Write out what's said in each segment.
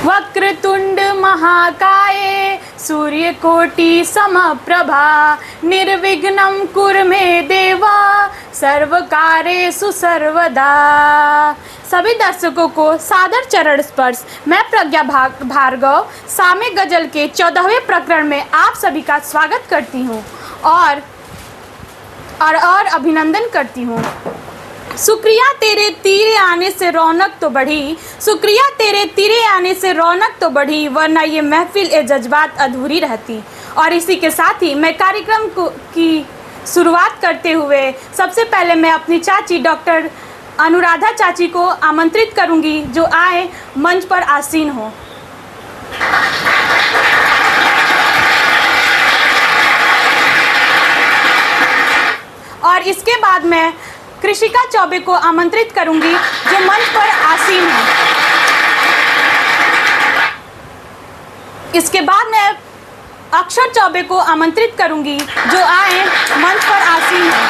वक्रतुंड महाकाये सूर्यकोटि समप्रभा निर्विघ्नं कुरु मे देवा सर्वकार्येषु सर्वदा। सभी दर्शकों को सादर चरण स्पर्श। मैं प्रज्ञा भार्गव सामे गजल के 14वें प्रकरण में आप सभी का स्वागत करती हूँ और अभिनंदन करती हूँ। शुक्रिया तेरे तीरे आने से रौनक तो बढ़ी, शुक्रिया तेरे तीरे आने से रौनक तो बढ़ी, वरना ये महफिल ए जज्बात अधूरी रहती। और इसी के साथ ही मैं कार्यक्रम की शुरुआत करते हुए सबसे पहले मैं अपनी चाची डॉक्टर अनुराधा चाची को आमंत्रित करूंगी जो आए मंच पर आसीन हो। और इसके बाद मैं कृषिका चौबे को आमंत्रित करूंगी जो मंच पर आसीन है। इसके बाद मैं अक्षर चौबे को आमंत्रित करूंगी जो आए मंच पर आसीन है।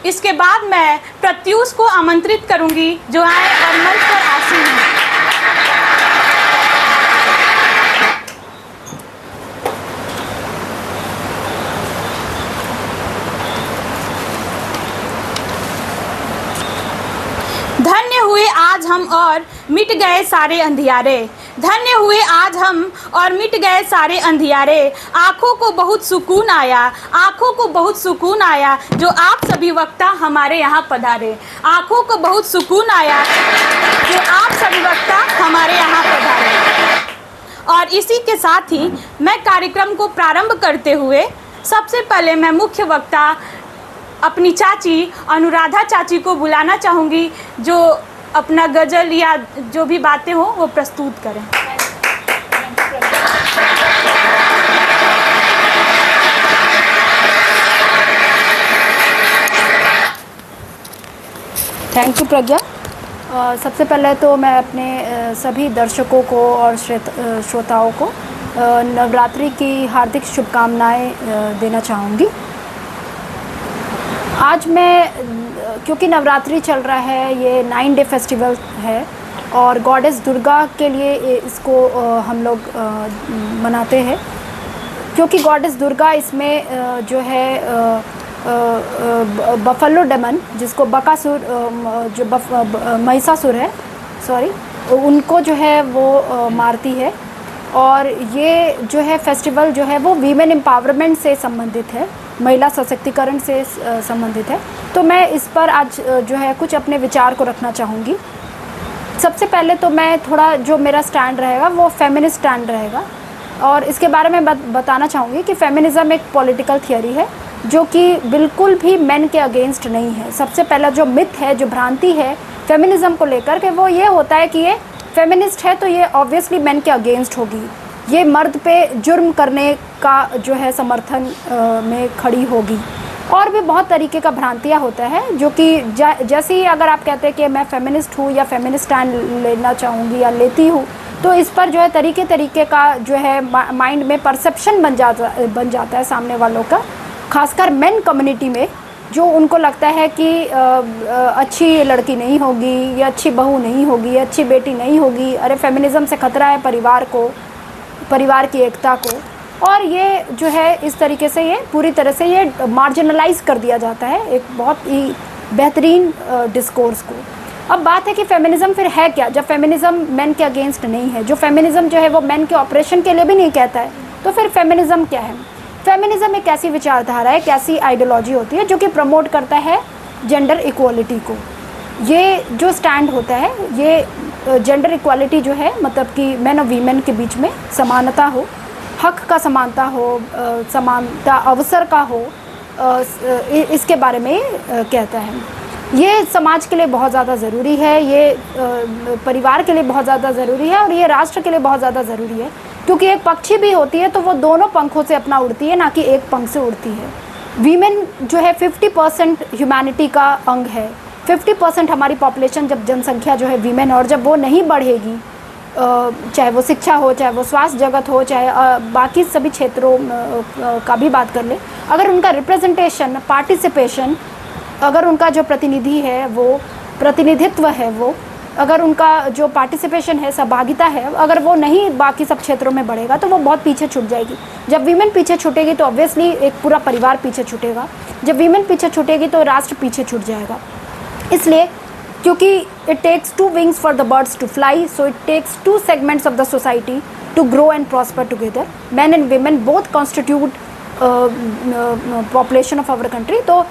इसके बाद मैं प्रत्यूष को आमंत्रित करूंगी जो आए और मंच पर आसीन है। धन्य हुए आज हम और मिट गए सारे अंधियारे, धन्य हुए आज हम और मिट गए सारे अंधियारे। आँखों को बहुत सुकून आया, आँखों को बहुत सुकून आया जो आप सभी वक्ता हमारे यहाँ पधारे। आँखों को बहुत सुकून आया जो आप सभी वक्ता हमारे यहाँ पधारे। और इसी के साथ ही मैं कार्यक्रम को प्रारंभ करते हुए सबसे पहले मैं मुख्य वक्ता अपनी चाची अनुराधा चाची को बुलाना चाहूँगी जो अपना गज़ल या जो भी बातें हो वो प्रस्तुत करें। थैंक यू प्रज्ञा। सबसे पहले तो मैं अपने सभी दर्शकों को और श्रोताओं को नवरात्रि की हार्दिक शुभकामनाएं देना चाहूँगी। आज मैं क्योंकि नवरात्रि चल रहा है, ये 9 डे फेस्टिवल है और गॉडेस दुर्गा के लिए इसको हम लोग मनाते हैं क्योंकि गॉडेस दुर्गा इसमें जो है बफलो डेमन जिसको बकासुर जो महिषासुर है उनको जो है वो मारती है। और ये जो है फेस्टिवल जो है वो वीमेन एम्पावरमेंट से संबंधित है, महिला सशक्तिकरण से संबंधित है। तो मैं इस पर आज जो है कुछ अपने विचार को रखना चाहूँगी। सबसे पहले तो मैं थोड़ा जो मेरा स्टैंड रहेगा वो फेमिनिस्ट स्टैंड रहेगा और इसके बारे में बताना चाहूँगी कि फेमिनिज़्म एक पॉलिटिकल थियोरी है जो कि बिल्कुल भी मेन के अगेंस्ट नहीं है। सबसे पहला जो मिथ है, जो भ्रांति है फेमिनिज़्म को लेकर के वो ये होता है कि ये फेमिनिस्ट है तो ये ऑब्वियसली मेन के अगेंस्ट होगी, ये मर्द पे जुर्म करने का जो है समर्थन में खड़ी होगी। और भी बहुत तरीके का भ्रांतियाँ होता है जो कि जैसे ही अगर आप कहते हैं कि मैं फेमिनिस्ट हूँ या फेमिनिस्ट स्टैंड लेना चाहूँगी या लेती हूँ तो इस पर जो है तरीके का जो है माइंड में परसेप्शन बन जाता है सामने वालों का, खासकर मेन कम्युनिटी में, जो उनको लगता है कि अच्छी लड़की नहीं होगी, ये अच्छी बहू नहीं होगी, ये अच्छी बेटी नहीं होगी, अरे फेमिनिज़्म से खतरा है परिवार को, परिवार की एकता को। और ये जो है इस तरीके से ये पूरी तरह से ये मार्जिनलाइज कर दिया जाता है एक बहुत ही बेहतरीन डिस्कोर्स को। अब बात है कि फेमिनिज़्म फिर है क्या, जब फेमिनिज़्म मेन के अगेंस्ट नहीं है, जो फेमिनिज़्म जो है वो मेन के ऑपरेशन के लिए भी नहीं कहता है, तो फिर फेमिनिज़्म क्या है? फेमिनिज़्म एक ऐसी विचारधारा है, एक ऐसी आइडियोलॉजी होती है जो कि प्रमोट करता है जेंडर इक्वालिटी को। ये जो स्टैंड होता है ये जेंडर इक्वालिटी जो है मतलब कि मैन और वीमेन के बीच में समानता हो, हक का समानता हो, समानता अवसर का हो, इसके बारे में कहता है। ये समाज के लिए बहुत ज़्यादा ज़रूरी है, ये परिवार के लिए बहुत ज़्यादा ज़रूरी है और ये राष्ट्र के लिए बहुत ज़्यादा ज़रूरी है क्योंकि एक पक्षी भी होती है तो वो दोनों पंखों से अपना उड़ती है, ना कि एक पंख से उड़ती है। वीमेन जो है 50% ह्यूमैनिटी का अंग है, 50% हमारी पॉपुलेशन जब जनसंख्या जो है वीमेन, और जब वो नहीं बढ़ेगी, चाहे वो शिक्षा हो, चाहे वो स्वास्थ्य जगत हो, चाहे बाकी सभी क्षेत्रों का भी बात कर ले, अगर उनका रिप्रेजेंटेशन, पार्टिसिपेशन, अगर उनका जो प्रतिनिधि है वो प्रतिनिधित्व है वो अगर उनका जो पार्टिसिपेशन है, सहभागिता है, अगर वो नहीं बाकी सब क्षेत्रों में बढ़ेगा तो वो बहुत पीछे छूट जाएगी। जब वीमेन पीछे छूटेगी तो ऑब्वियसली एक पूरा परिवार पीछे छूटेगा। जब वीमेन पीछे छूटेगी तो राष्ट्र पीछे छूट जाएगा। इसलिए क्योंकि it takes 2 wings for the birds to fly, so it takes 2 segments of the society to grow and prosper together. Man and women both constitute population of our country. तो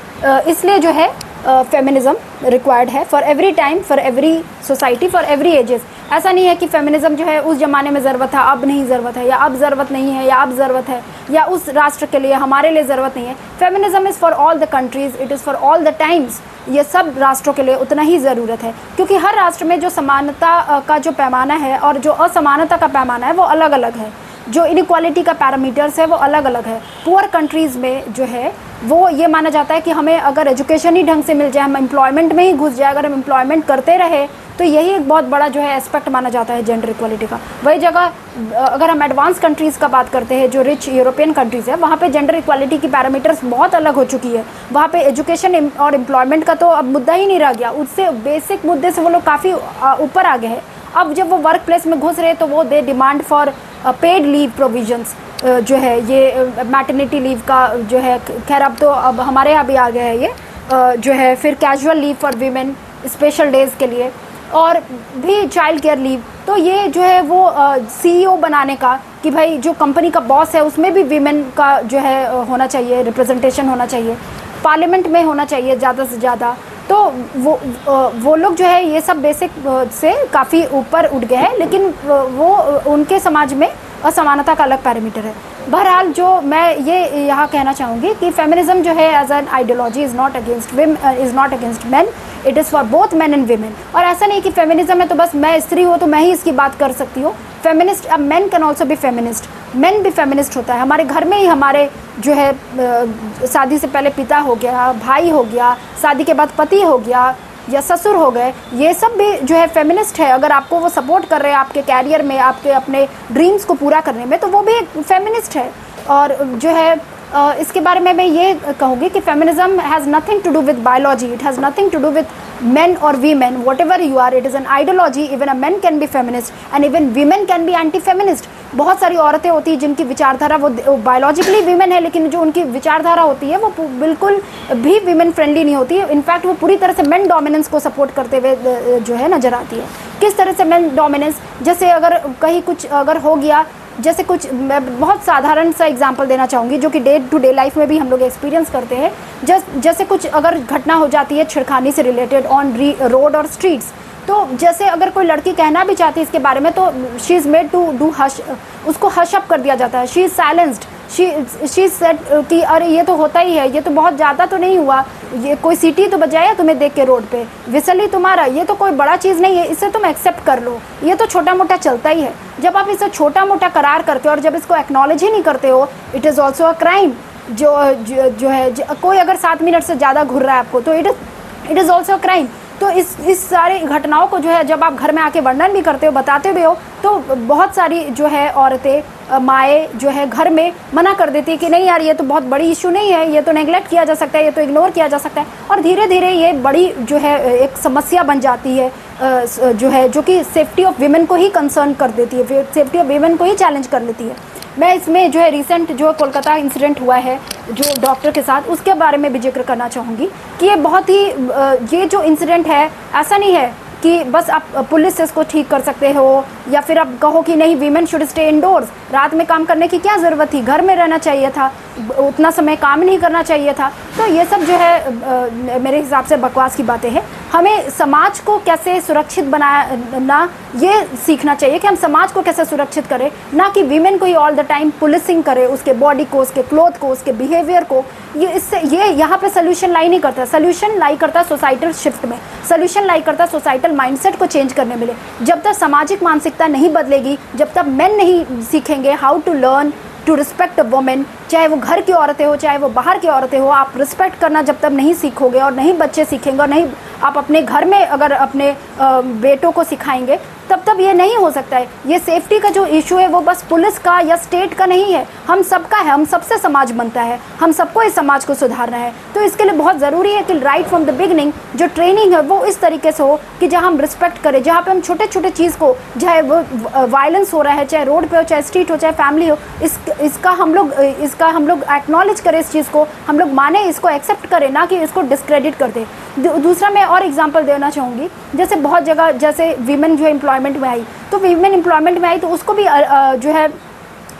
इसलिए जो है फेमिनिज्म रिक्वायर्ड है for every time, for every society, for every ages. ऐसा नहीं है कि feminism जो है उस ज़माने में ज़रूरत था, अब नहीं ज़रूरत है, या अब ज़रूरत नहीं है, या अब ज़रूरत है, या उस राष्ट्र के लिए, हमारे लिए ज़रूरत नहीं है। Feminism is for all the countries, it is for all the times. ये सब राष्ट्रों के लिए उतना ही ज़रूरत है, क्योंकि हर राष्ट्र में जो समानता का जो पैमाना है और जो असमानता का पैमाना है वो अलग अलग है। जो इनइक्वालिटी का पैरामीटर्स है वो अलग अलग है। पुअर कंट्रीज़ में जो है वो ये माना जाता है कि हमें अगर एजुकेशन ही ढंग से मिल जाए, हम एम्प्लॉयमेंट में ही घुस जाए, अगर हम एम्प्लॉयमेंट करते रहे, तो यही एक बहुत बड़ा जो है एस्पेक्ट माना जाता है जेंडर इक्वालिटी का। वही जगह अगर हम एडवांस कंट्रीज़ का बात करते हैं, जो रिच यूरोपियन कंट्रीज़ है, वहाँ पे जेंडर इक्वालिटी की पैरामीटर्स बहुत अलग हो चुकी है। वहाँ पे एजुकेशन और एम्प्लॉयमेंट का तो अब मुद्दा ही नहीं रह गया, उससे बेसिक मुद्दे से वो लोग काफ़ी ऊपर आ गए हैं। अब जब वो वर्क प्लेस में घुस रहे तो वो they demand for paid leave provisions, जो है ये मैटरनिटी लीव का जो है, खैर अब हमारे यहाँ भी आ गया है ये, जो है फिर casual leave for women special days के लिए, और भी चाइल्ड केयर लीव। तो ये जो है वो CEO बनाने का, कि भाई जो कंपनी का बॉस है उसमें भी वीमेन का जो है होना चाहिए, रिप्रेजेंटेशन होना चाहिए, पार्लियामेंट में होना चाहिए ज़्यादा से ज़्यादा। तो वो लोग जो है ये सब बेसिक से काफ़ी ऊपर उठ गए हैं, लेकिन वो उनके समाज में असमानता का अलग पैरामीटर है। बहरहाल जो मैं ये यहाँ कहना चाहूँगी कि फेमिनिज्म जो है as an ideology is not against man, it is for both man and women. और ऐसा नहीं कि फेमिनिज्म है तो बस मैं स्त्री हूँ तो मैं ही इसकी बात कर सकती हूँ। फेमिनिस्ट, अब man can also be feminist, man भी फेमिनिस्ट होता है। हमारे घर में ही हमारे जो है शादी से पहले पिता हो गया, भाई हो गया, शादी के बाद पति हो गया, या ससुर हो गए, ये सब भी जो है फेमिनिस्ट है। अगर आपको वो सपोर्ट कर रहे हैं आपके कैरियर में, आपके अपने ड्रीम्स को पूरा करने में, तो वो भी एक फेमिनिस्ट है। और जो है इसके बारे में मैं ये कहूँगी कि feminism has nothing to do with biology, it has nothing to do with men or women, whatever you are, it is an ideology. Even a man can be feminist and even women can be anti-feminist. बहुत सारी औरतें होती हैं जिनकी विचारधारा वो biologically women है, लेकिन जो उनकी विचारधारा होती है वो बिल्कुल भी वीमेन फ्रेंडली नहीं होती है। इनफैक्ट वो पूरी तरह से मेन डोमिनेंस को सपोर्ट करते हुए जो है नजर आती है। किस तरह से मेन डोमिनेंस, जैसे अगर कहीं कुछ अगर हो गया, जैसे कुछ, मैं बहुत साधारण सा एग्जांपल देना चाहूँगी जो कि डे टू डे लाइफ में भी हम लोग एक्सपीरियंस करते हैं। जैसे कुछ अगर घटना हो जाती है छेड़खानी से रिलेटेड ऑन रोड और स्ट्रीट्स, तो जैसे अगर कोई लड़की कहना भी चाहती है इसके बारे में तो she is made to do hush, उसको हश अप कर दिया जाता है। She is silenced, she said कि अरे ये तो होता ही है, ये तो बहुत ज़्यादा तो नहीं हुआ, ये कोई सीटी तो बजाया तुम्हें देख के रोड पे, विसल ही तुम्हारा, ये तो कोई बड़ा चीज़ नहीं है, इसे तुम एक्सेप्ट कर लो, ये तो छोटा मोटा चलता ही है। जब आप इसे छोटा मोटा करार करते हो और जब इसको एक्नॉलेज ही नहीं करते हो, it is also a crime. जो है कोई अगर 7 मिनट से ज़्यादा घूर रहा है आपको तो it is also a crime. तो इस सारी घटनाओं को जो है जब आप घर में आके वर्णन भी करते हो, बताते भी हो, तो बहुत सारी जो है औरतें, माएँ जो है घर में मना कर देती है कि नहीं यार ये तो बहुत बड़ी इशू नहीं है, ये तो नेगलेक्ट किया जा सकता है, ये तो इग्नोर किया जा सकता है। और धीरे धीरे ये बड़ी जो है एक समस्या बन जाती है, जो कि सेफ्टी ऑफ वीमेन को ही कंसर्न कर देती है, सेफ्टी ऑफ वीमेन को ही चैलेंज कर लेती है। मैं इसमें जो है रिसेंट जो कोलकाता इंसिडेंट हुआ है जो डॉक्टर के साथ, उसके बारे में भी जिक्र करना चाहूँगी कि ये बहुत ही ये जो इंसिडेंट है, ऐसा नहीं है कि बस आप पुलिस से इसको ठीक कर सकते हो, या फिर आप कहो कि नहीं वीमेन शुड स्टे इंडोर्स, रात में काम करने की क्या ज़रूरत थी, घर में रहना चाहिए था, उतना समय काम नहीं करना चाहिए था। तो ये सब जो है मेरे हिसाब से बकवास की बातें हैं। हमें समाज को कैसे सुरक्षित बनाना ये सीखना चाहिए कि हम समाज को कैसे सुरक्षित करें, ना कि वीमेन को ही ऑल द टाइम पुलिसिंग करे, उसके बॉडी को, उसके क्लोथ को, उसके बिहेवियर को। ये यहाँ पे सोल्यूशन लाई नहीं करता, सोल्यूशन लाई करता सोसाइटल शिफ्ट में, सोल्यूशन लाई करता सोसाइटल माइंडसेट को चेंज करने में। जब तक सामाजिक मानसिकता नहीं बदलेगी, जब तक मेन नहीं सीखेंगे how to learn to respect a women, चाहे वो घर की औरतें हो, चाहे वो बाहर की औरतें हो, आप रिस्पेक्ट करना जब तक नहीं सीखोगे और नहीं बच्चे सीखेंगे और नहीं आप अपने घर में अगर अपने बेटों को सिखाएंगे, तब ये नहीं हो सकता है। ये सेफ्टी का जो इशू है वो बस पुलिस का या स्टेट का नहीं है, हम सबका है, हम सबसे समाज बनता है, हम सबको इस समाज को सुधारना है। तो इसके लिए बहुत ज़रूरी है कि राइट फ्रॉम द बिगिनिंग जो ट्रेनिंग है वो इस तरीके से हो कि जहाँ हम रिस्पेक्ट करें, जहाँ पे हम छोटे छोटे चीज़ को, चाहे वो वायलेंस हो रहा है, चाहे रोड पे हो, चाहे स्ट्रीट हो, चाहे फैमिली हो, इसका हम लोग एक्नॉलेज करें, इस चीज़ को हम लोग माने, इसको एक्सेप्ट करें, ना कि इसको डिस्क्रेडिट कर दें। दूसरा मैं और एग्जांपल देना चाहूँगी, जैसे बहुत जगह जैसे वीमेन जो एम्प्लॉयमेंट में आई, तो वीमेन एम्प्लॉयमेंट में आई तो उसको भी जो है,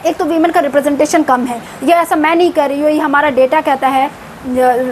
एक तो वीमेन का रिप्रेजेंटेशन कम है, ये ऐसा मैं नहीं कह रही हूँ, ये हमारा डेटा कहता है,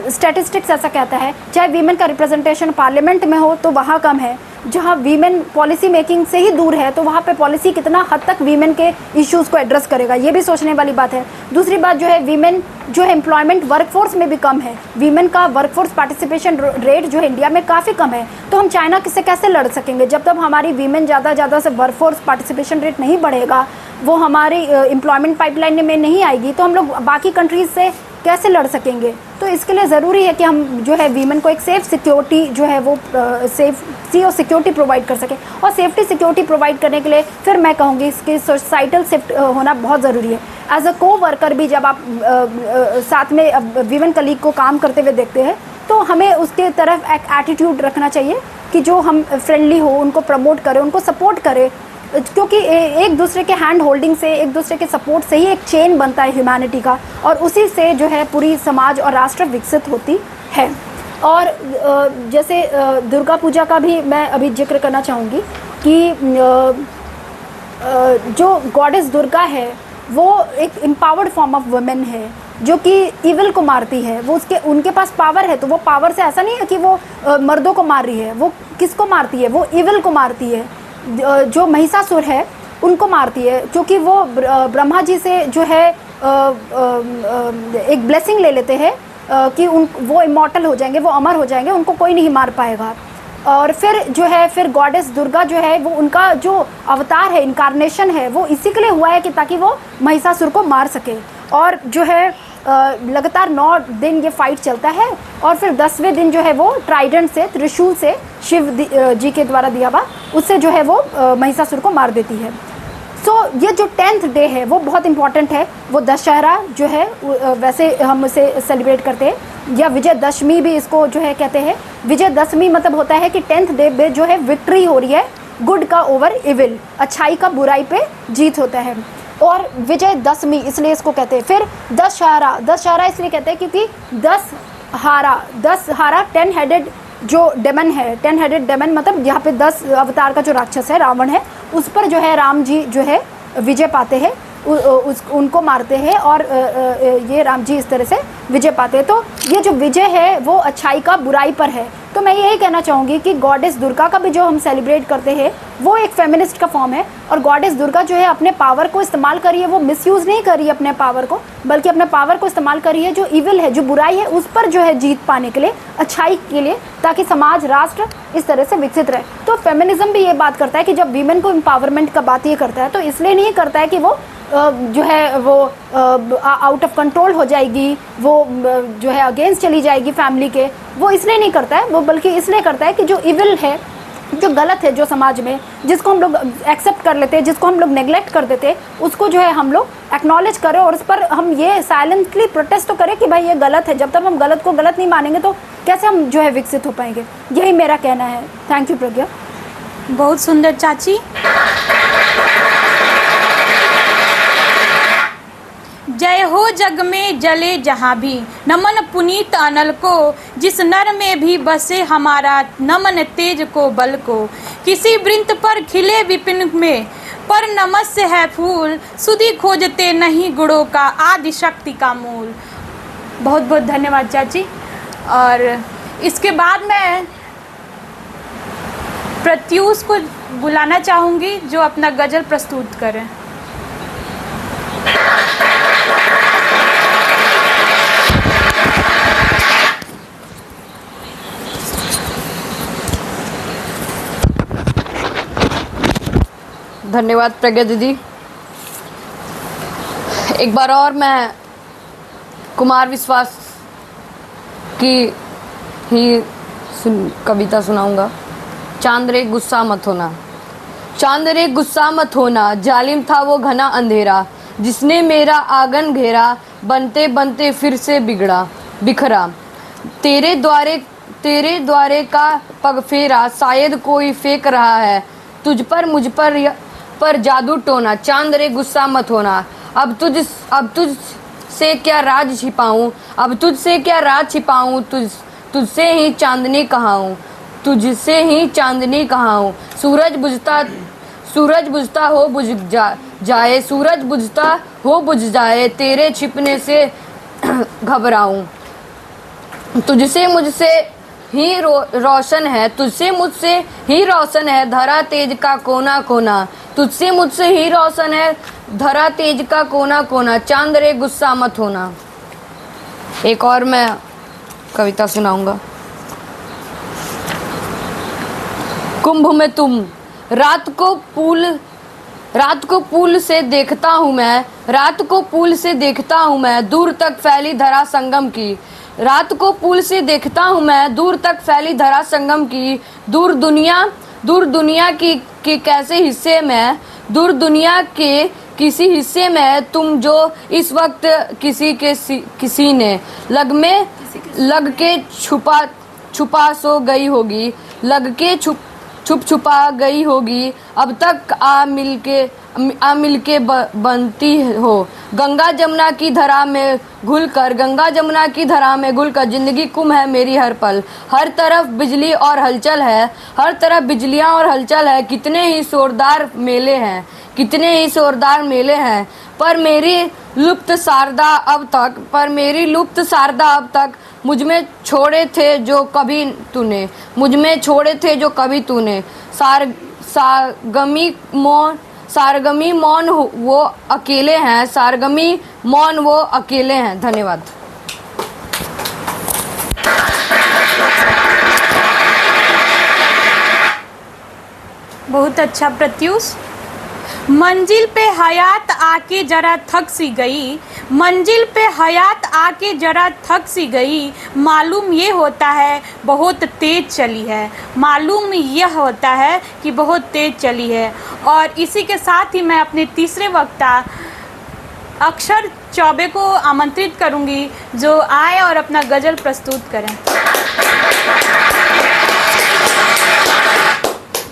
स्टैटिस्टिक्स ऐसा कहता है। चाहे वीमेन का रिप्रेजेंटेशन पार्लियामेंट में हो तो वहाँ कम है, जहाँ वीमेन पॉलिसी मेकिंग से ही दूर है तो वहाँ पे पॉलिसी कितना हद तक वीमेन के इश्यूज़ को एड्रेस करेगा, ये भी सोचने वाली बात है। दूसरी बात जो है, वीमेन जो है एम्प्लॉयमेंट वर्कफोर्स में भी कम है, वीमेन का वर्कफोर्स पार्टिसिपेशन रेट जो है इंडिया में काफ़ी कम है। तो हम चाइना से कैसे लड़ सकेंगे जब तक हमारी वीमेन ज़्यादा से वर्कफोर्स पार्टिसिपेशन रेट नहीं बढ़ेगा, वो हमारी एम्प्लॉयमेंट पाइपलाइन में नहीं आएगी, तो हम लोग बाकी कंट्रीज़ से कैसे लड़ सकेंगे। तो इसके लिए ज़रूरी है कि हम जो है वीमेन को एक सेफ सिक्योरिटी जो है वो सेफ्टी और सिक्योरिटी प्रोवाइड कर सकें। और सेफ्टी सिक्योरिटी प्रोवाइड करने के लिए फिर मैं कहूँगी इसकी सोसाइटल शिफ्ट होना बहुत ज़रूरी है। एज अ को वर्कर भी जब आप साथ में वीमेन कलीग को काम करते हुए देखते हैं तो हमें उसके तरफ एक एटीट्यूड रखना चाहिए कि जो हम फ्रेंडली हो, उनको प्रमोट करें, उनको सपोर्ट करें, क्योंकि एक दूसरे के हैंड होल्डिंग से, एक दूसरे के सपोर्ट से ही एक चेन बनता है ह्यूमैनिटी का, और उसी से जो है पूरी समाज और राष्ट्र विकसित होती है। और जैसे दुर्गा पूजा का भी मैं अभी जिक्र करना चाहूँगी कि जो गॉडेस दुर्गा है वो एक एम्पावर्ड फॉर्म ऑफ वुमेन है जो कि इविल को मारती है। वो उनके पास पावर है, तो वो पावर से ऐसा नहीं है कि वो मर्दों को मार रही है, वो किसको मारती है, वो इविल को मारती है, जो महिषासुर है उनको मारती है, क्योंकि वो ब्रह्मा जी से जो है एक ब्लेसिंग ले लेते हैं कि वो इमॉर्टल हो जाएंगे, वो अमर हो जाएंगे, उनको कोई नहीं मार पाएगा। और फिर जो है फिर गॉडेस दुर्गा जो है वो उनका जो अवतार है, इनकारनेशन है, वो इसी के लिए हुआ है कि ताकि वो महिषासुर को मार सके। और जो है लगातार 9 दिन ये फाइट चलता है और फिर 10वें दिन जो है वो ट्राइडेंट से, त्रिशूल से शिव जी के द्वारा दिया हुआ, उससे जो है वो महिषासुर को मार देती है। सो ये जो 10th डे है वो बहुत इंपॉर्टेंट है। वो दशहरा जो है वैसे हम इसे सेलिब्रेट करते हैं, या विजयदशमी भी इसको जो है कहते हैं। विजयदशमी मतलब होता है कि 10th डे पे जो है विक्ट्री हो रही है, गुड का ओवर इविल, अच्छाई का बुराई पे जीत होता है। और विजयदशमी इसलिए इसको कहते हैं। फिर दशहरा इसलिए कहते हैं क्योंकि 10 हारा 10 हेडेड जो डेमन है, 10 हेडेड डेमन मतलब यहाँ पे 10 अवतार का जो राक्षस है, रावण है, उस पर जो है राम जी जो है विजय पाते हैं, उनको मारते हैं और ये राम जी इस तरह से विजय पाते हैं। तो ये जो विजय है वो अच्छाई का बुराई पर है। तो मैं यही कहना चाहूँगी कि गॉडेस दुर्गा का भी जो हम सेलिब्रेट करते हैं वो एक फेमिनिस्ट का फॉर्म है। और गॉडेस दुर्गा जो है अपने पावर को इस्तेमाल करी है, वो मिसयूज़ नहीं करी है अपने पावर को, बल्कि अपने पावर को इस्तेमाल करी है जो इविल है, जो बुराई है, उस पर जो है जीत पाने के लिए, अच्छाई के लिए, ताकि समाज राष्ट्र इस तरह से विकसित रहे। तो फेमिनिज्म भी ये बात करता है कि जब वीमेन को एम्पावरमेंट का बात ये करता है तो इसलिए नहीं करता है कि वो जो है वो आउट ऑफ कंट्रोल हो जाएगी, वो जो है अगेंस्ट चली जाएगी फैमिली के, वो इसलिए नहीं करता है, वो बल्कि इसलिए करता है कि जो इविल है, जो गलत है, जो समाज में जिसको हम लोग एक्सेप्ट कर लेते हैं, जिसको हम लोग नेग्लेक्ट कर देते हैं, उसको जो है हम लोग एक्नॉलेज करें और उस पर हम ये साइलेंटली प्रोटेस्ट तो करें कि भाई ये गलत है। जब तक हम गलत को गलत नहीं मानेंगे तो कैसे हम जो है विकसित हो पाएंगे। यही मेरा कहना है। थैंक यू प्रज्ञा। बहुत सुंदर चाची। जय हो जग में जले जहाँ भी, नमन पुनीत अनल को, जिस नर में भी बसे हमारा, नमन तेज को बल को। किसी वृंत पर खिले विपिन में, पर नमस्य है फूल, सुधि खोजते नहीं गुणों का, आदि शक्ति का मूल। बहुत बहुत धन्यवाद चाची। और इसके बाद मैं प्रत्यूष को बुलाना चाहूँगी जो अपना गज़ल प्रस्तुत करें। धन्यवाद प्रज्ञा दीदी। एक बार और मैं कुमार विश्वास की ही कविता सुनाऊंगा। चांद रे गुस्सा मत होना। चांद रे गुस्सा मत होना, जालिम था वो घना अंधेरा, जिसने मेरा आंगन घेरा, बनते बनते फिर से बिखरा। तेरे द्वारे का पग फेरा, शायद कोई फेंक रहा है तुझ पर मुझ पर जादू टोना। चांद रे गुस्सा मत होना, अब तुझ से क्या राज छिपाऊं, अब तुझसे क्या राज छिपाऊं, तुझसे ही चांदनी कहाऊं, तुझसे ही चांदनी कहाऊं। सूरज बुझता हो बुझ जाए, सूरज बुझता हो बुझ जाए, तेरे छिपने से घबराऊं। तुझसे मुझसे ही रोशन है, तुझसे मुझसे ही रोशन है धरा तेज का कोना कोना, तुझसे मुझसे ही रोशन है धरा तेज का कोना कोना। चांद रे गुस्सा मत होना। एक और मैं कविता सुनाऊंगा। कुंभ में तुम, रात को पुल से देखता हूँ मैं, रात को पुल से देखता हूँ मैं, दूर तक फैली धरा संगम की। रात को पुल से देखता हूँ मैं, दूर तक फैली धरा संगम की। दूर दुनिया की कैसे हिस्से में, दूर दुनिया के किसी हिस्से में तुम, जो इस वक्त किसी ने लग के छुपा सो गई होगी, लग के छुपा गई होगी। अब तक आ मिलके बनती हो। गंगा जमुना की धरा में घुलकर, गंगा जमुना की धरा में घुलकर, जिंदगी गुम है मेरी हर पल। हर तरफ बिजली और हलचल है, हर तरफ बिजलियां और हलचल है। कितने ही शोरदार मेले हैं, कितने ही शोरदार मेले हैं, पर मेरी लुप्त शारदा अब तक मुझ में छोड़े थे जो कभी तूने, मुझ में छोड़े थे जो कभी तूने। सारगमी मौन वो अकेले हैं, सारगमी मौन वो अकेले हैं। धन्यवाद। बहुत अच्छा प्रत्युष। मंजिल पे हयात आके जरा थक सी गई, मंजिल पे हयात आके जरा थक सी गई। मालूम ये होता है बहुत तेज चली है, मालूम यह होता है कि बहुत तेज चली है। और इसी के साथ ही मैं अपने तीसरे वक्ता अक्षर चौबे को आमंत्रित करूंगी, जो आए और अपना गज़ल प्रस्तुत करें।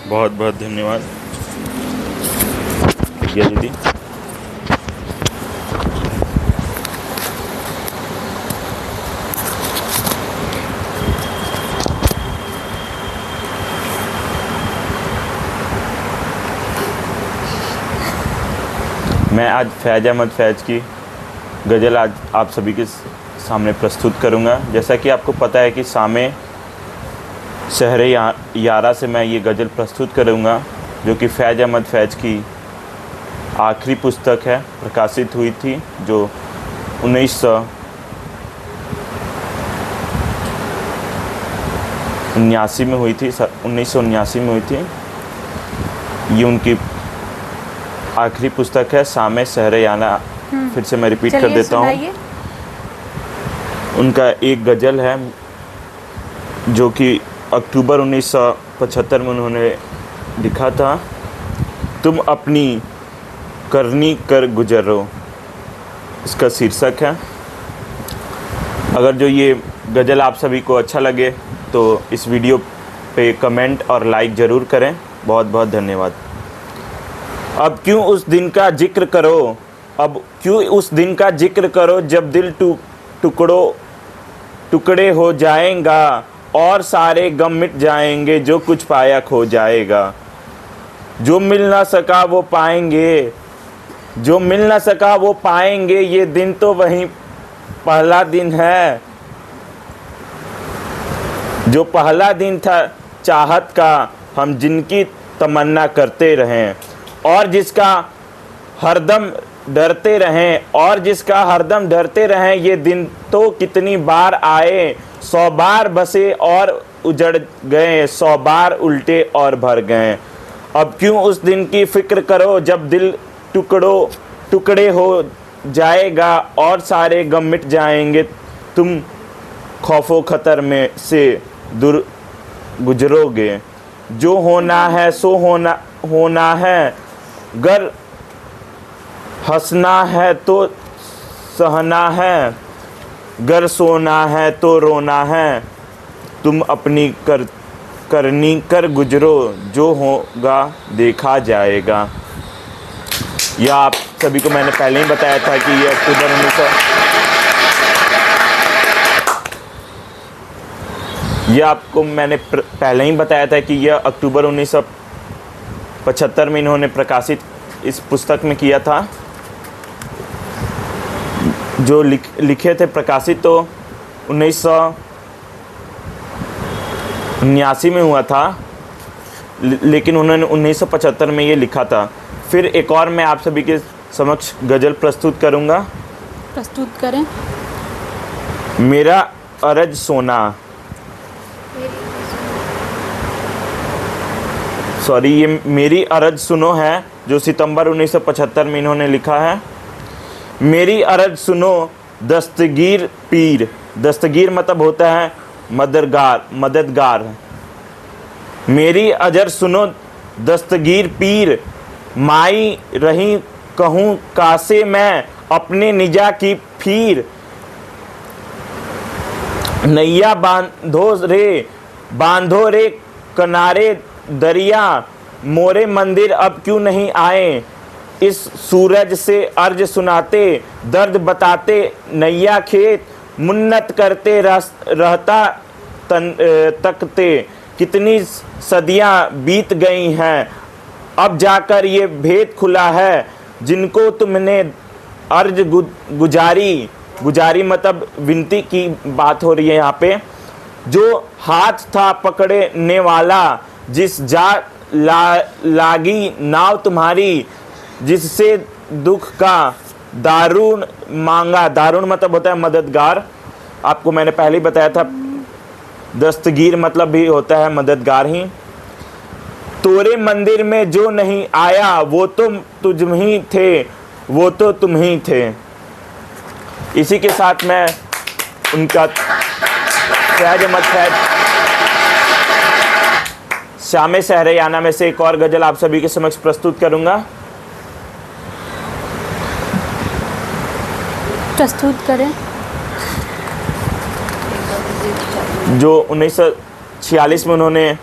बहुत बहुत धन्यवाद दीदी। मैं आज फैज़ अहमद फैज़ की गज़ल आज आप सभी के सामने प्रस्तुत करूंगा। जैसा कि आपको पता है कि सामे शहरे यारा से मैं ये गज़ल प्रस्तुत करूंगा, जो कि फैज़ अहमद फैज़ की आखिरी पुस्तक है, प्रकाशित हुई थी, जो 1979 में हुई थी, 1979 में हुई थी। ये उनकी आखिरी पुस्तक है, सामे शहरे यारा। फिर से मैं रिपीट कर देता हूँ। उनका एक गज़ल है जो कि अक्टूबर 1975 में उन्होंने लिखा था। तुम अपनी करनी कर गुजरो, इसका शीर्षक है। अगर जो ये गज़ल आप सभी को अच्छा लगे तो इस वीडियो पे कमेंट और लाइक ज़रूर करें। बहुत बहुत धन्यवाद। अब क्यों उस दिन का जिक्र करो, अब क्यों उस दिन का जिक्र करो, जब दिल टुकड़े हो जाएगा और सारे गम मिट जाएंगे, जो कुछ पाया खो जाएगा। जो मिल ना सका वो पाएंगे, जो मिल ना सका वो पाएंगे, ये दिन तो वही पहला दिन है, जो पहला दिन था चाहत का, हम जिनकी तमन्ना करते रहें और जिसका हरदम डरते रहें, और जिसका हरदम डरते रहें। ये दिन तो कितनी बार आए, 100 बार बसे और उजड़ गए, 100 बार उल्टे और भर गए। अब क्यों उस दिन की फिक्र करो, जब दिल टुकड़े जाएगा और सारे गम मिट जाएंगे। तुम खौफो खतर में से दूर गुजरोगे। जो होना है सो होना है, गर हंसना है तो सहना है, गर सोना है तो रोना है। तुम अपनी करनी कर गुजरो, जो होगा देखा जाएगा। यह आप सभी को मैंने पहले ही बताया था कि यह अक्टूबर 1975 में इन्होंने प्रकाशित इस पुस्तक में किया था। जो लिखे थे प्रकाशित तो 1979 में हुआ था, लेकिन उन्होंने 1975 में ये लिखा था। फिर एक और मैं आप सभी के समक्ष गज़ल प्रस्तुत करूँगा। प्रस्तुत करें। मेरा अरज सोना, सॉरी, ये मेरी अरज सुनो है, जो सितंबर 1975 में इन्होंने लिखा है। मेरी अरज सुनो दस्तगीर पीर, दस्तगीर मतलब होता है मददगार। मेरी अजर सुनो दस्तगीर पीर, माई रही कहूँ कासे मैं अपने निजा की फीर। नैया बांधो रे किनारे दरिया, मोरे मंदिर अब क्यों नहीं आए। इस सूरज से अर्ज सुनाते, दर्द बताते, नैया खेत मुन्नत करते रहता तकते। कितनी सदियां बीत गई हैं, अब जाकर ये भेद खुला है। जिनको तुमने अर्ज गुजारी मतलब विनती की बात हो रही है यहाँ पे। जो हाथ था पकड़ने वाला, जिस जा लागी नाव तुम्हारी, जिससे दुख का दारुण मांगा। दारुण मतलब होता है मददगार। आपको मैंने पहले ही बताया था, दस्तगीर मतलब भी होता है मददगार ही। तोरे मंदिर में जो नहीं आया, वो तो तुम ही थे, वो तो तुम ही थे। इसी के साथ मैं उनका शामे सहरयाना में से एक और गजल आप सभी के समक्ष प्रस्तुत करूंगा। प्रस्तुत करें। जो 1946 में उन्होंने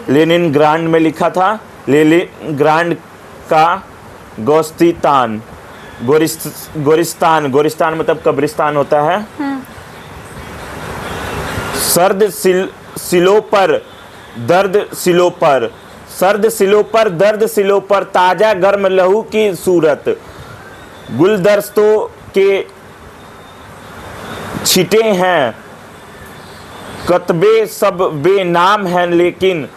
लेनिनग्राड में लिखा था। लेनिनग्राड का गोरिस्तान मतलब कब्रिस्तान होता है। सर्द सिलों पर दर्द सिलों पर, सर्द सिलों पर दर्द सिलों पर, ताजा गर्म लहू की सूरत। गुलदस्तों के छिटे हैं, कतबे सब बेनाम हैं, लेकिन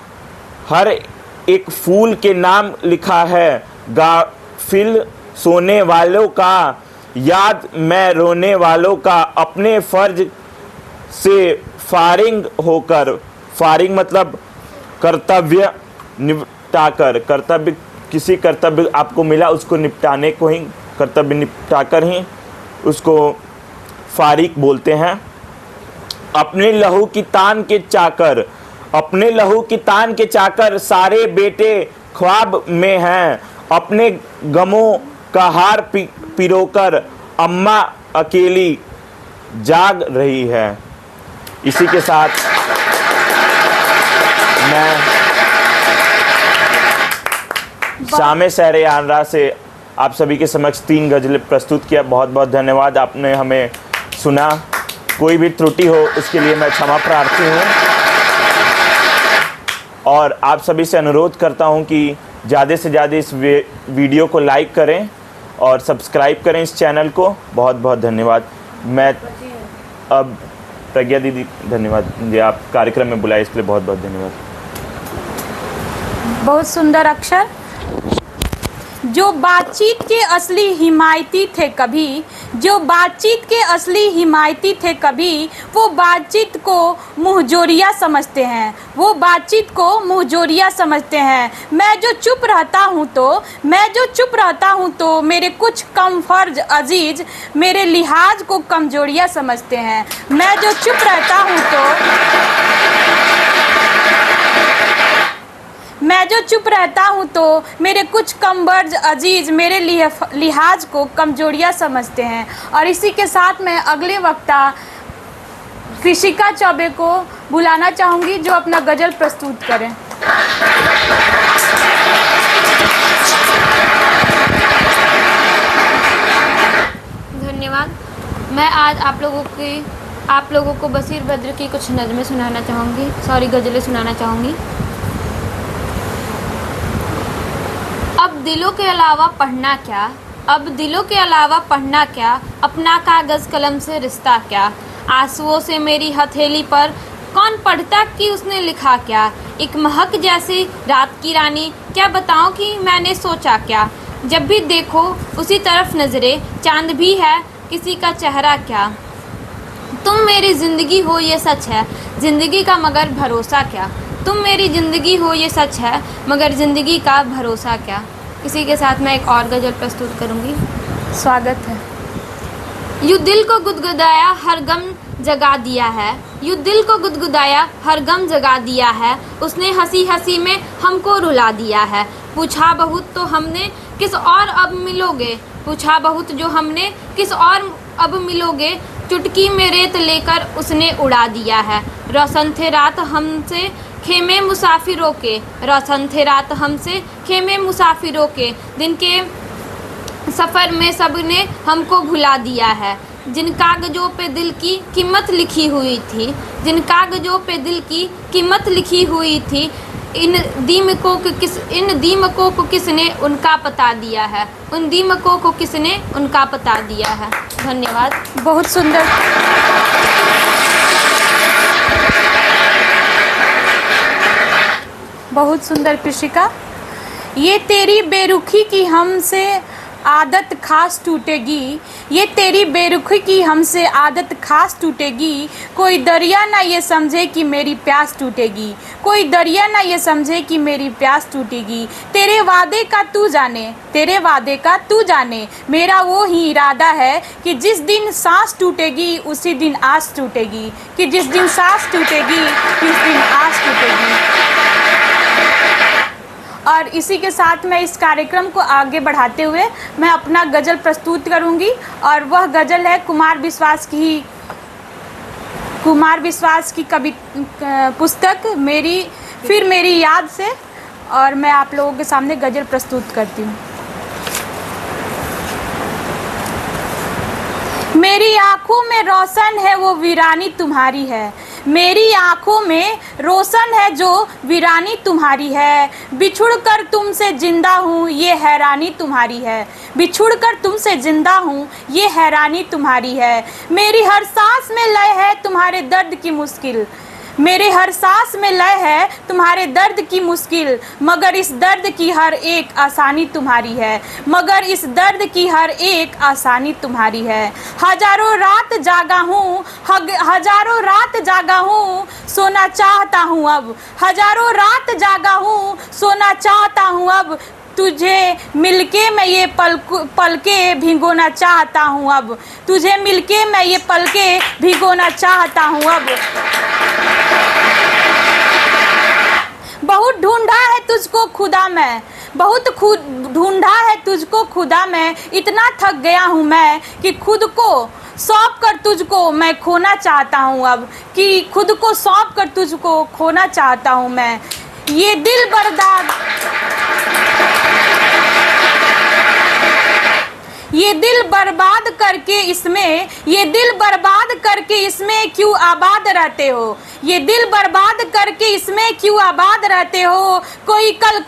हर एक फूल के नाम लिखा है। गाफिल सोने वालों का, याद में रोने वालों का, अपने फर्ज से फारिग होकर। फारिग मतलब कर्तव्य निपटाकर। कर्तव्य, किसी कर्तव्य आपको मिला उसको निपटाने को ही, कर्तव्य निपटाकर ही उसको फारिग बोलते हैं। अपने लहू की तान के चाकर, अपने लहू की तान के चाकर, सारे बेटे ख्वाब में हैं। अपने गमों का हार पिरोकर अम्मा अकेली जाग रही है। इसी के साथ मैं शामे सहरयाना से आप सभी के समक्ष 3 गज़लें प्रस्तुत किया। बहुत बहुत धन्यवाद, आपने हमें सुना। कोई भी त्रुटि हो उसके लिए मैं क्षमा प्रार्थी हूँ, और आप सभी से अनुरोध करता हूँ कि ज़्यादा से ज़्यादा इस वीडियो को लाइक करें और सब्सक्राइब करें इस चैनल को। बहुत बहुत धन्यवाद। मैं अब प्रज्ञा दीदी, धन्यवाद जी, आप कार्यक्रम में बुलाए इसके लिए बहुत बहुत धन्यवाद। बहुत सुंदर अक्षर। जो बातचीत के असली हिमायती थे कभी, जो बातचीत के असली हिमायती थे कभी, वो बातचीत को मुंहजोरिया समझते हैं, वो बातचीत को मुंहजोरिया समझते हैं। मैं जो चुप रहता हूँ तो मेरे कुछ कम फर्ज अजीज मेरे लिहाज को कमजोरिया समझते हैं। मैं जो चुप रहता हूँ तो मेरे कुछ कम बर्ज अजीज मेरे लिहाज को कमजोरियाँ समझते हैं। और इसी के साथ मैं अगले वक्ता कृषिका चौबे को बुलाना चाहूँगी जो अपना गज़ल प्रस्तुत करें। धन्यवाद। मैं आज आप लोगों को बसीर बद्र की कुछ नज़में सुनाना चाहूँगी, गज़लें सुनाना चाहूँगी। अब दिलों के अलावा पढ़ना क्या, अपना कागज़ कलम से रिश्ता क्या, आंसुओं से मेरी हथेली पर कौन पढ़ता कि उसने लिखा क्या, एक महक जैसी रात की रानी, क्या बताऊं कि मैंने सोचा क्या, जब भी देखो उसी तरफ नज़रें, चांद भी है किसी का चेहरा क्या, तुम मेरी ज़िंदगी हो ये सच है, ज़िंदगी का मगर भरोसा क्या, तुम मेरी ज़िंदगी हो ये सच है, मगर ज़िंदगी का भरोसा क्या। इसी के साथ मैं एक और गज़ल प्रस्तुत करूँगी। स्वागत है। यूँ दिल को गुदगुदाया हर गम जगा दिया है, यूँ दिल को गुदगुदाया हर गम जगा दिया है, उसने हंसी हंसी में हमको रुला दिया है, पूछा बहुत तो हमने किस और अब मिलोगे, पूछा बहुत जो हमने किस और अब मिलोगे, चुटकी में रेत लेकर उसने उड़ा दिया है, रोशन थे रात हमसे खेमे मुसाफिरों के, रोशन थे रात हमसे खेमे मुसाफिरों के, दिन के सफ़र में सबने हमको भुला दिया है, जिन कागज़ों पे दिल की कीमत लिखी हुई थी, जिन कागज़ों पे दिल की कीमत लिखी हुई थी, इन दीमकों को किसने उनका पता दिया है, उन दीमकों को किसने उनका पता दिया है। धन्यवाद। बहुत सुंदर। बहुत सुंदर कृषिका। ये तेरी बेरुखी की हमसे आदत खास टूटेगी, ये तेरी बेरुखी की हमसे आदत खास टूटेगी, कोई दरिया ना ये समझे कि मेरी प्यास टूटेगी, कोई दरिया ना ये समझे कि मेरी प्यास टूटेगी, तेरे वादे का तू जाने, मेरा वो ही इरादा है कि जिस दिन सांस टूटेगी उसी दिन आस टूटेगी, कि जिस दिन सांस टूटेगी उस दिन आस टूटेगी। और इसी के साथ मैं इस कार्यक्रम को आगे बढ़ाते हुए मैं अपना गज़ल प्रस्तुत करूंगी, और वह गज़ल है कुमार विश्वास की पुस्तक मेरी याद से, और मैं आप लोगों के सामने गज़ल प्रस्तुत करती हूँ। मेरी आँखों में रोशन है वो वीरानी तुम्हारी है, मेरी आँखों में रोशन है जो वीरानी तुम्हारी है, बिछुड़ कर तुमसे जिंदा हूँ ये हैरानी तुम्हारी है, बिछुड़ कर तुमसे जिंदा हूँ ये हैरानी तुम्हारी है, मेरी हर सांस में लय है तुम्हारे दर्द की मुश्किल, मेरे हर सांस में लय है तुम्हारे दर्द की मुश्किल, मगर इस दर्द की हर एक आसानी तुम्हारी है, मगर इस दर्द की हर एक आसानी तुम्हारी है। हजारों रात जागा हूँ सोना चाहता हूँ अब, हजारों रात जागा हूँ सोना चाहता हूँ अब, तुझे मिलके मैं ये पलके भिगोना चाहता हूँ अब, तुझे मिलके मैं ये पलके भिगोना चाहता हूँ अब। बहुत ढूंढा है तुझको खुदा मैं, बहुत ढूंढा है तुझको खुदा मैं, इतना थक गया हूँ मैं कि खुद को सौंप कर तुझको मैं खोना चाहता हूँ अब, कि खुद को सौंप कर तुझको खोना चाहता हूँ मैं। ये दिल बर्बाद करके इसमें क्यों आबाद रहते हो, ये दिल बर्बाद करके इसमें क्यों आबाद रहते हो, कोई कल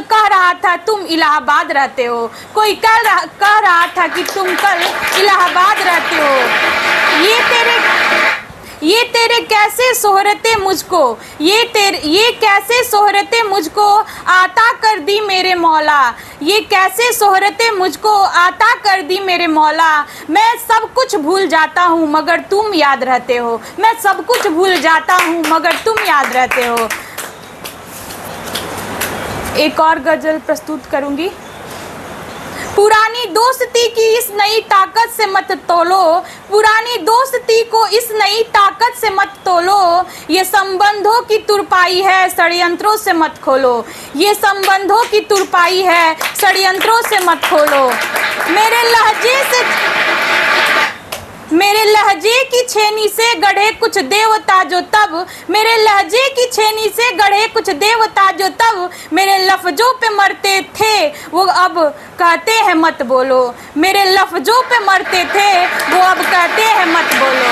कह रहा था तुम इलाहाबाद रहते हो, कोई कह रहा था कि तुम कल इलाहाबाद रहते हो, ये तेरे कैसे सोहरते मुझको, ये कैसे सोहरते मुझको आता कर दी मेरे मौला, ये कैसे शोहरतें मुझको आता कर दी मेरे मौला। मैं सब कुछ भूल जाता हूँ मगर तुम याद रहते हो। मैं सब कुछ भूल जाता हूँ मगर तुम याद रहते हो। एक और गजल प्रस्तुत करूंगी। पुरानी दोस्ती की इस नई ताकत से मत तोलो, पुरानी दोस्ती को इस नई ताकत से मत तोलो। ये संबंधों की तुरपाई है, षड्यंत्रों से मत खोलो। ये संबंधों की तुरपाई है, षड्यंत्रों से मत खोलो। मेरे लहजे की छेनी से गढ़े कुछ देवता जो तब, मेरे लहजे की छेनी से गढ़े कुछ देवता जो तब मेरे लफ्जों पे मरते थे वो अब कहते हैं मत बोलो। मेरे लफ्जों पे मरते थे वो अब कहते हैं मत बोलो।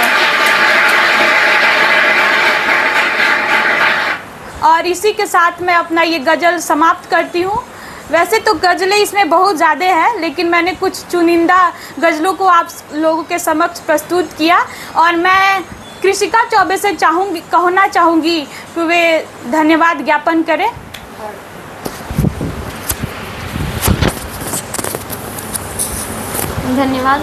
और इसी के साथ मैं अपना ये गज़ल समाप्त करती हूँ। वैसे तो गज़लें इसमें बहुत ज़्यादा हैं, लेकिन मैंने कुछ चुनिंदा गज़लों को आप लोगों के समक्ष प्रस्तुत किया। और मैं कृषिका चौबे से कहना चाहूँगी कि वे धन्यवाद ज्ञापन करें। धन्यवाद।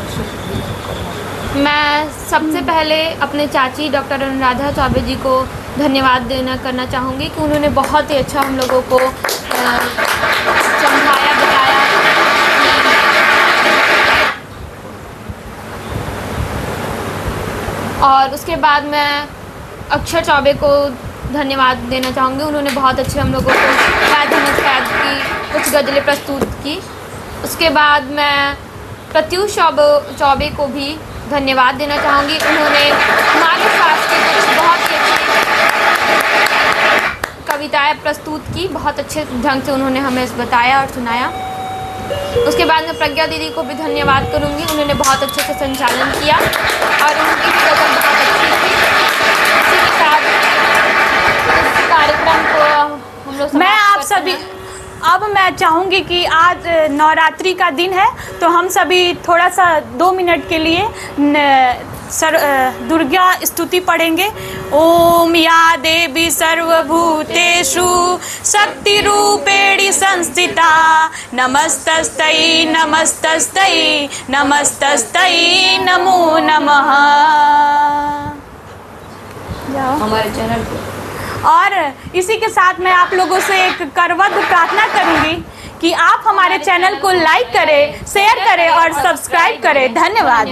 मैं सबसे पहले अपने चाची डॉक्टर अनुराधा चौबे जी को धन्यवाद करना चाहूँगी कि उन्होंने बहुत ही अच्छा हम लोगों को समझाया, बताया। और उसके बाद मैं अक्षर चौबे को धन्यवाद देना चाहूँगी। उन्होंने बहुत अच्छे हम लोगों को कैद की कुछ गज़लें प्रस्तुत की। उसके बाद मैं प्रत्युष चौबे को भी धन्यवाद देना चाहूँगी। उन्होंने हमारे शास्त्र की कुछ बहुत ही अच्छी कविताएं प्रस्तुत की, बहुत अच्छे ढंग से उन्होंने हमें बताया और सुनाया। उसके बाद मैं प्रज्ञा दीदी को भी धन्यवाद करूँगी। उन्होंने बहुत अच्छे से संचालन किया और उनकी भी गज़ल बहुत अच्छी थी। इसी के साथ इस कार्यक्रम को हम लोग मैं आप सभी अब मैं चाहूँगी कि आज नवरात्रि का दिन है, तो हम सभी थोड़ा सा 2 मिनट के लिए दुर्गा स्तुति पढ़ेंगे। ओम या देवी सर्वभूतेषु शक्तिरूपेणी संस्थिता नमस्तस्तै नमस्तस्तै नमस्तस्तै नमो नमः। हमारे चैनल पे। और इसी के साथ मैं आप लोगों से एक करवद्ध प्रार्थना करूंगी कि आप हमारे चैनल को लाइक करें, शेयर करें और सब्सक्राइब करें। धन्यवाद।